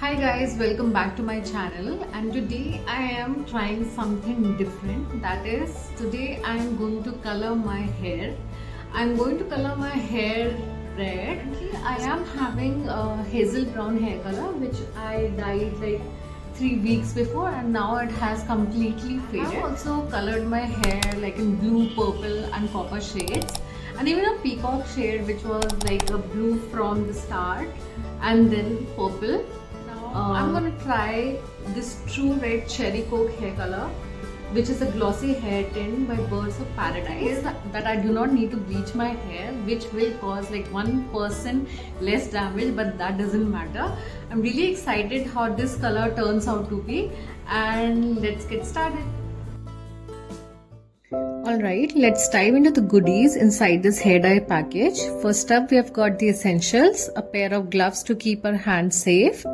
Hi guys, welcome back to my channel, and today I am trying something different. That is, today I am going to color my hair. I'm going to color my hair red. I am having a hazel brown hair color which I dyed like 3 weeks before, and now it has completely faded. I've also colored my hair like in blue, purple and copper shades, and even a peacock shade which was like a blue from the start and then purple. I'm gonna try this True Red Cherry Coke hair color, which is a glossy hair tint by Birds of Paradyes, that I do not need to bleach my hair, which will cause like 1% less damage, but that doesn't matter. I'm really excited how this color turns out to be, and let's get started. Alright, let's dive into the goodies inside this hair dye package. First up, we have got the essentials: a pair of gloves to keep our hands safe,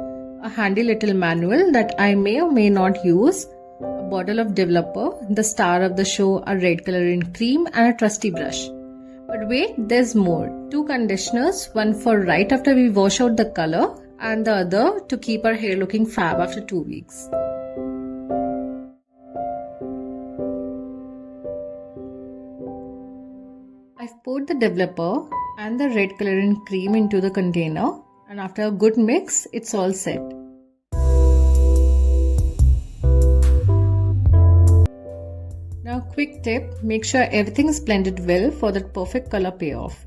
a handy little manual that I may or may not use, a bottle of developer, the star of the show, a red coloring cream, and a trusty brush. But wait, there's more. 2 conditioners, one for right after we wash out the color and the other to keep our hair looking fab after 2 weeks. I've poured the developer and the red coloring cream into the container, and after a good mix, it's all set. Now, quick tip, make sure everything is blended well for that perfect color payoff.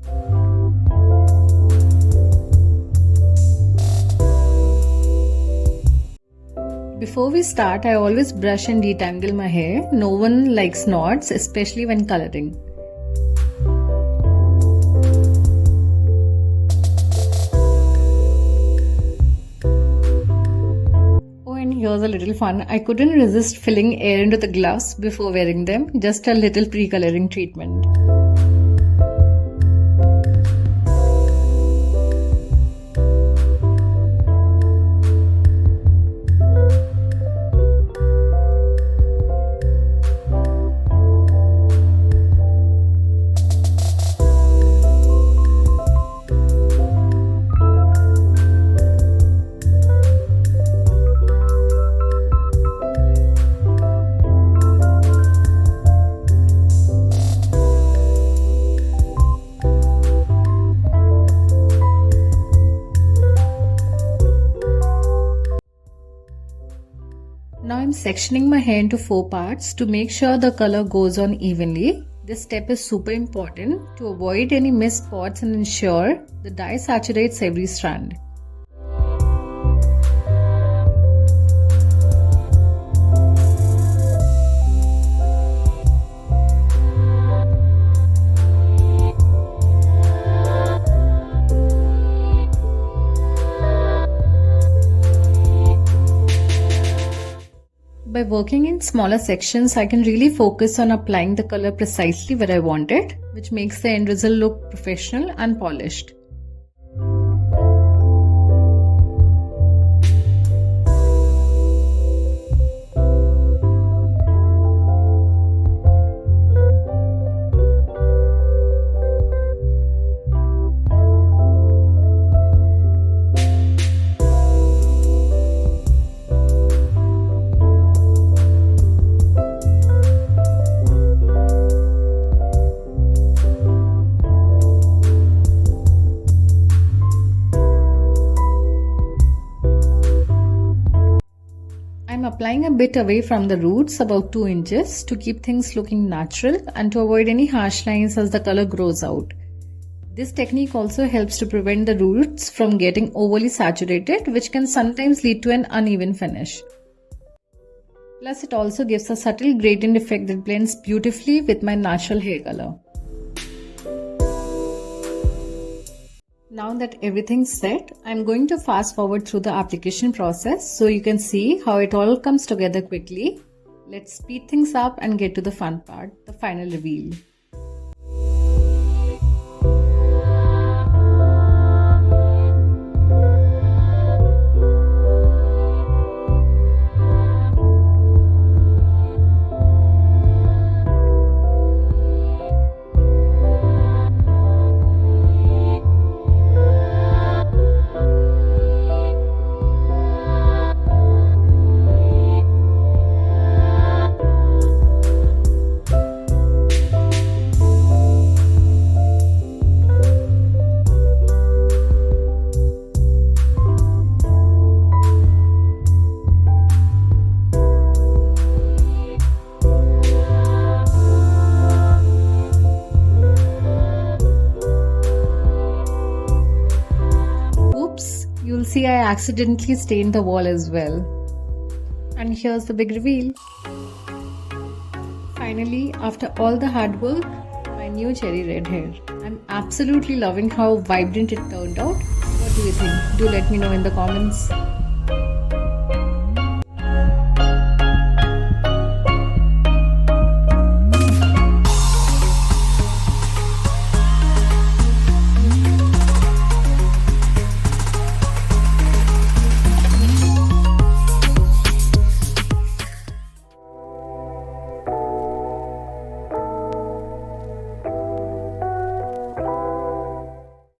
Before we start, I always brush and detangle my hair. No one likes knots, especially when coloring. Here's a little fun. I couldn't resist filling air into the gloves before wearing them. Just a little pre-coloring treatment. Now I'm sectioning my hair into 4 parts to make sure the color goes on evenly. This step is super important to avoid any missed spots and ensure the dye saturates every strand. By working in smaller sections, I can really focus on applying the color precisely where I want it, which makes the end result look professional and polished. I'm applying a bit away from the roots, about 2 inches, to keep things looking natural and to avoid any harsh lines as the color grows out. This technique also helps to prevent the roots from getting overly saturated, which can sometimes lead to an uneven finish. Plus, it also gives a subtle gradient effect that blends beautifully with my natural hair color. Now that everything's set, I'm going to fast forward through the application process so you can see how it all comes together quickly. Let's speed things up and get to the fun part, the final reveal. see, I accidentally stained the wall as well. And here's the big reveal. Finally, after all the hard work, my new cherry red hair. I'm absolutely loving how vibrant it turned out. What do you think? Do let me know in the comments.